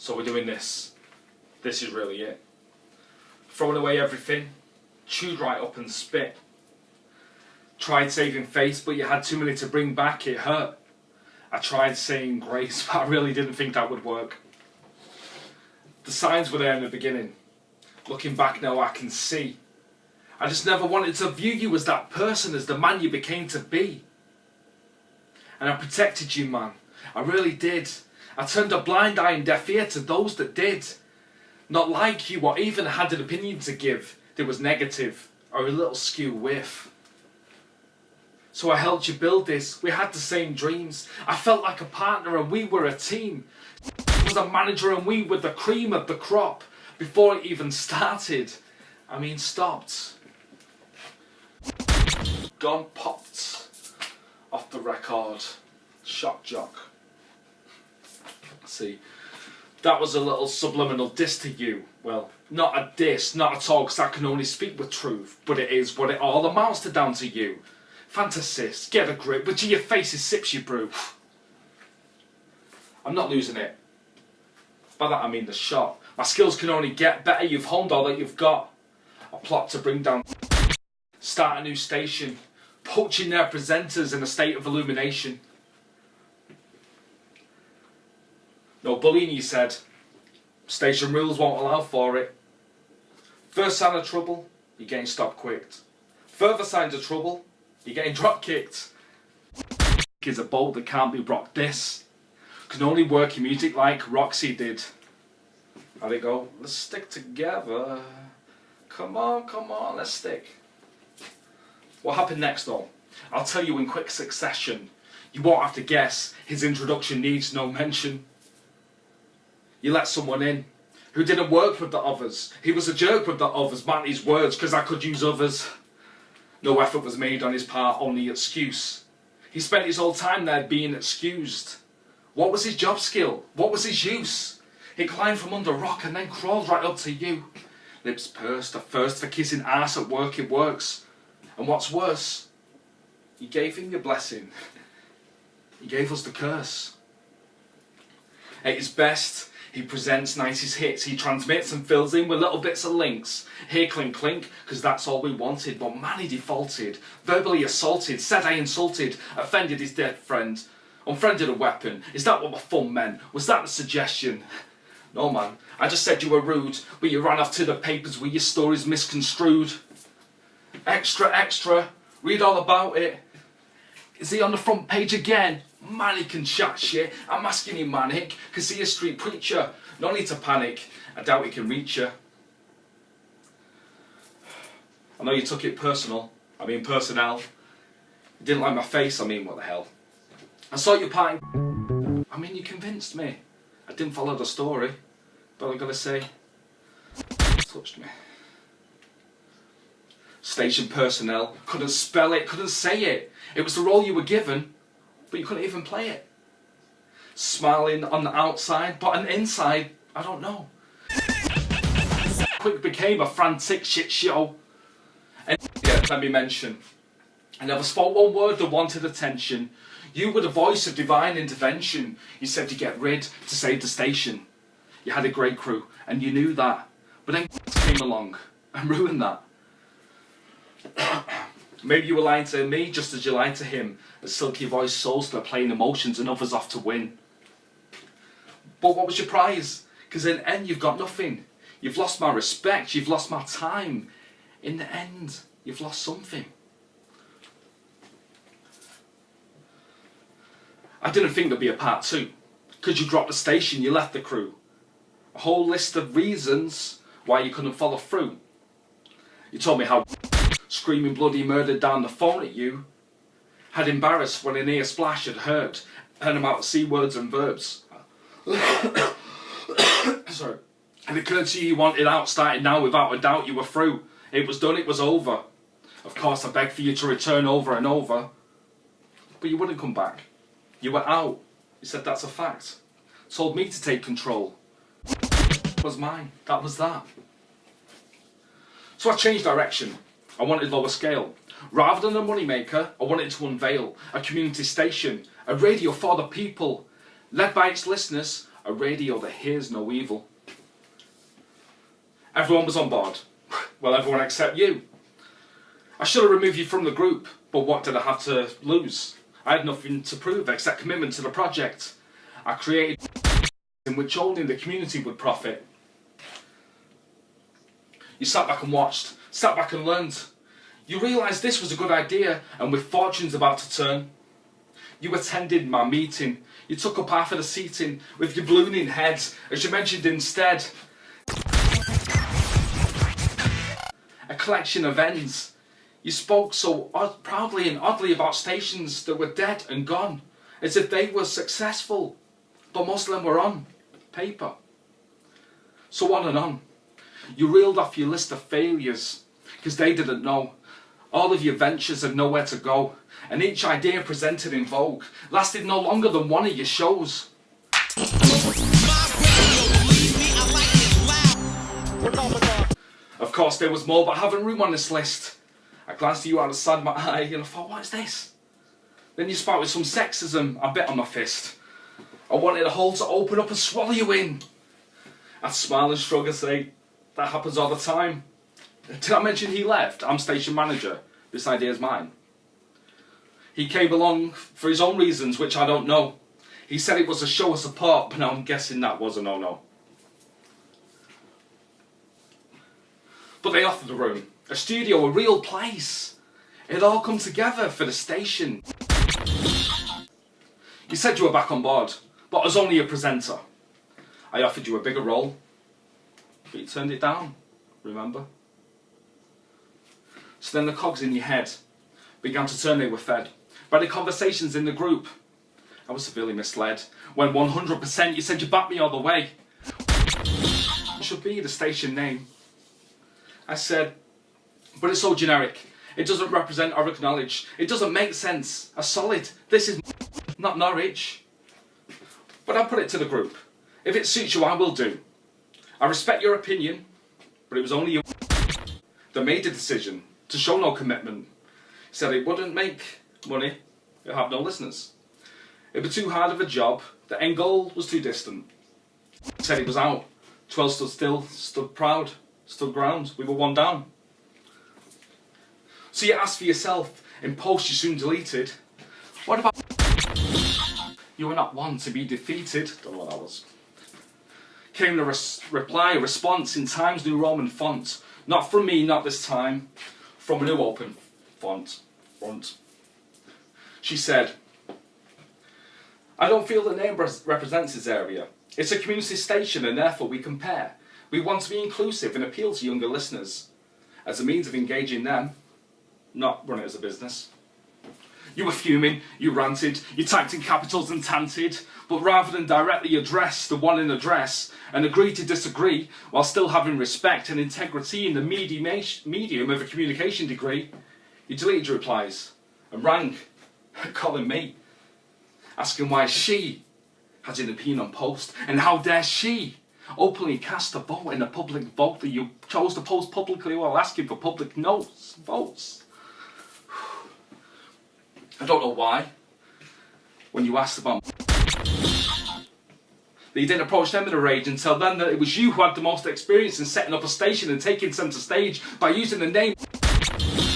So we're doing this. This is really it. Throwing away everything, chewed right up and spit. Tried saving face, but you had too many to bring back, it hurt. I tried saying grace, but I really didn't think that would work. The signs were there in the beginning. Looking back now I can see. I just never wanted to view you as that person, as the man you became to be. And I protected you, man. I really did. I turned a blind eye and deaf ear to those that did. Not like you or even had an opinion to give that was negative or a little skew with. So I helped you build this. We had the same dreams. I felt like a partner and we were a team. I was a manager and we were the cream of the crop before it even started. Stopped. Gone popped off the record. Shock jock. See, that was a little subliminal diss to you. Well, not a diss, not at all, because I can only speak with truth. But it is what it all amounts to down to you. Fantasist, get a grip, but to your faces sips you brew. I'm not losing it. By that I mean the shot. My skills can only get better, you've honed all that you've got. A plot to bring down. Start a new station. Poaching their presenters in a state of illumination. No bullying, you said. Station rules won't allow for it. First sign of trouble, you're getting stopped quick. Further signs of trouble, you're getting drop kicked. Is a bolt that can't be rocked. This can only work in music like Roxy did. How'd it go? Let's stick together. Come on, let's stick. What happened next though? I'll tell you in quick succession. You won't have to guess. His introduction needs no mention. You let someone in who didn't work with the others. He was a jerk with the others, man, his words, because I could use others. No effort was made on his part, only excuse. He spent his whole time there being excused. What was his job skill? What was his use? He climbed from under rock and then crawled right up to you. Lips pursed, a thirst for kissing ass at work, it works. And what's worse, you gave him your blessing. He gave us the curse. At his best, he presents nicest hits. He transmits and fills in with little bits of links. Here clink clink, because that's all we wanted. But man, he defaulted. Verbally assaulted, said I insulted, offended his dead friend. Unfriended a weapon. Is that what my fun meant? Was that the suggestion? No man, I just said you were rude, but you ran off to the papers with your stories misconstrued. Extra, extra, read all about it. Is he on the front page again? Man, he can chat shit. I'm asking you, manic, cause he a street preacher. No need to panic, I doubt he can reach you. I know you took it personnel. You didn't like my face, what the hell. I saw you parting. You convinced me. I didn't follow the story, but I gotta say, it touched me. Station personnel, couldn't spell it, couldn't say it. It was the role you were given, but you couldn't even play it. Smiling on the outside, but on the inside, I don't know. Quick became a frantic shit show. And yeah, let me mention, I never spoke one word that wanted attention. You were the voice of divine intervention. You said to get rid, to save the station. You had a great crew, and you knew that. But then came along and ruined that. Maybe you were lying to me just as you lied to him. A silky voiced souls that are playing emotions and others off to win. But what was your prize? Because in the end you've got nothing. You've lost my respect, you've lost my time. In the end, you've lost something. I didn't think there'd be a part 2. Because you dropped the station, you left the crew. A whole list of reasons why you couldn't follow through. You told me how screaming bloody murder down the phone at you had embarrassed when an ear splash had heard about C words and verbs. Sorry. It occurred to you wanted out, started now, without a doubt you were through. It was done, it was over. Of course I begged for you to return over and over. But you wouldn't come back. You were out. You said that's a fact. Told me to take control. It was mine. That was that. So I changed direction. I wanted lower scale. Rather than a moneymaker, I wanted to unveil a community station, a radio for the people, led by its listeners, a radio that hears no evil. Everyone was on board. Well, everyone except you. I should have removed you from the group, but what did I have to lose? I had nothing to prove except commitment to the project. I created in which only the community would profit. You sat back and watched, sat back and learned. You realised this was a good idea, and with fortunes about to turn. You attended my meeting. You took up half of the seating with your ballooning head, as you mentioned instead. A collection of ends. You spoke so proudly and oddly about stations that were dead and gone, as if they were successful, but most of them were on paper. So on and on. You reeled off your list of failures, because they didn't know. All of your ventures had nowhere to go, and each idea presented in Vogue lasted no longer than one of your shows. Of course there was more, but I haven't room on this list. I glanced at you out of the side of my eye and I thought, what is this? Then you sparked with some sexism. I bit on my fist. I wanted a hole to open up and swallow you in. I'd smile and shrug and say, that happens all the time. Did I mention he left? I'm station manager. This idea's mine. He came along for his own reasons, which I don't know. He said it was a show of support, but now I'm guessing that was a no-no. But they offered a room, a studio, a real place. It all come together for the station. You said you were back on board, but I was only a presenter. I offered you a bigger role, but you turned it down, remember? So then the cogs in your head began to turn. They were fed by the conversations in the group. I was severely misled when 100% you said you backed me all the way. It should be the station name. I said, but it's so generic. It doesn't represent or acknowledge. It doesn't make sense. A solid. This is not Norwich. But I put it to the group. If it suits you, I will do. I respect your opinion, but it was only you that made the decision to show no commitment. He said it wouldn't make money. It'd have no listeners. It'd be too hard of a job. The end goal was too distant. He said he was out. 12 stood still, stood proud, stood ground. We were one down. So you asked for yourself, in posts you soon deleted, what about you were not one to be defeated? Don't know what that was. Came the reply, a response in Times New Roman font. Not from me, not this time. From a new open font. She said, I don't feel the name represents this area. It's a community station and therefore we compare. We want to be inclusive and appeal to younger listeners as a means of engaging them, not run it as a business. You were fuming, you ranted, you typed in capitals and tanted, but rather than directly address the one in address and agree to disagree while still having respect and integrity in the medium of a communication degree, you deleted your replies and rang, calling me, asking why she has an opinion on post and how dare she openly cast a vote in a public vote that you chose to post publicly while asking for public votes. I don't know why, when you asked about that you didn't approach them in a rage and tell them that it was you who had the most experience in setting up a station and taking centre stage by using the name.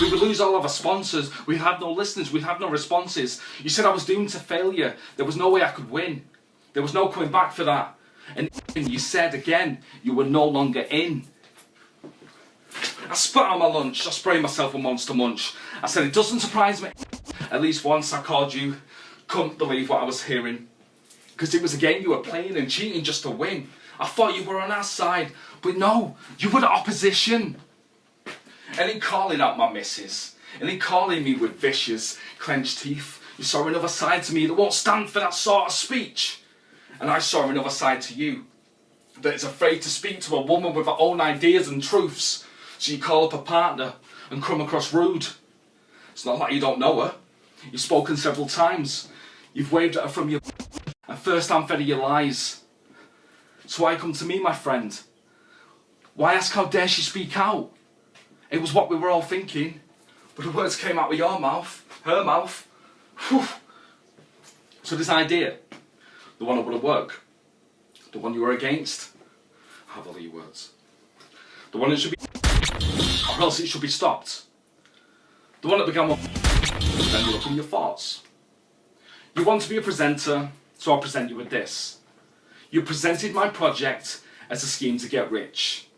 We would lose all of our sponsors, we'd have no listeners, we'd have no responses. You said I was doomed to failure, there was no way I could win. There was no coming back for that. And you said again, you were no longer in. I spat out my lunch, I sprayed myself with Monster Munch. I said, it doesn't surprise me. At least once I called you, couldn't believe what I was hearing. Because it was a game you were playing and cheating just to win. I thought you were on our side, but no, you were the opposition. And in calling out my missus, and in calling me with vicious, clenched teeth, you saw another side to me that won't stand for that sort of speech. And I saw another side to you that is afraid to speak to a woman with her own ideas and truths. So you call up a partner and come across rude. It's not like you don't know her. You've spoken several times. You've waved at her from your and first-hand fed her your lies. So why come to me, my friend? Why ask how dare she speak out? It was what we were all thinking, but the words came out of your mouth, her mouth. Whew. So this idea, the one that would have worked, The one you were against? Have all your words. The one that should be, or else it should be stopped. The one that began with, then you look in your thoughts. You want to be a presenter, so I'll present you with this. You presented my project as a scheme to get rich.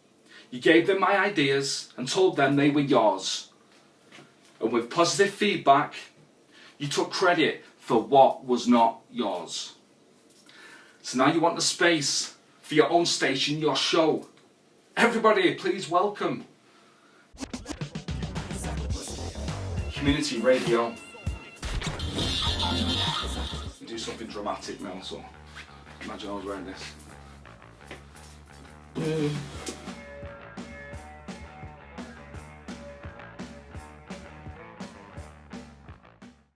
You gave them my ideas and told them they were yours. And with positive feedback, you took credit for what was not yours. So now you want the space for your own station, your show. Everybody, please welcome Community Radio. Do something dramatic now, so imagine I was wearing this.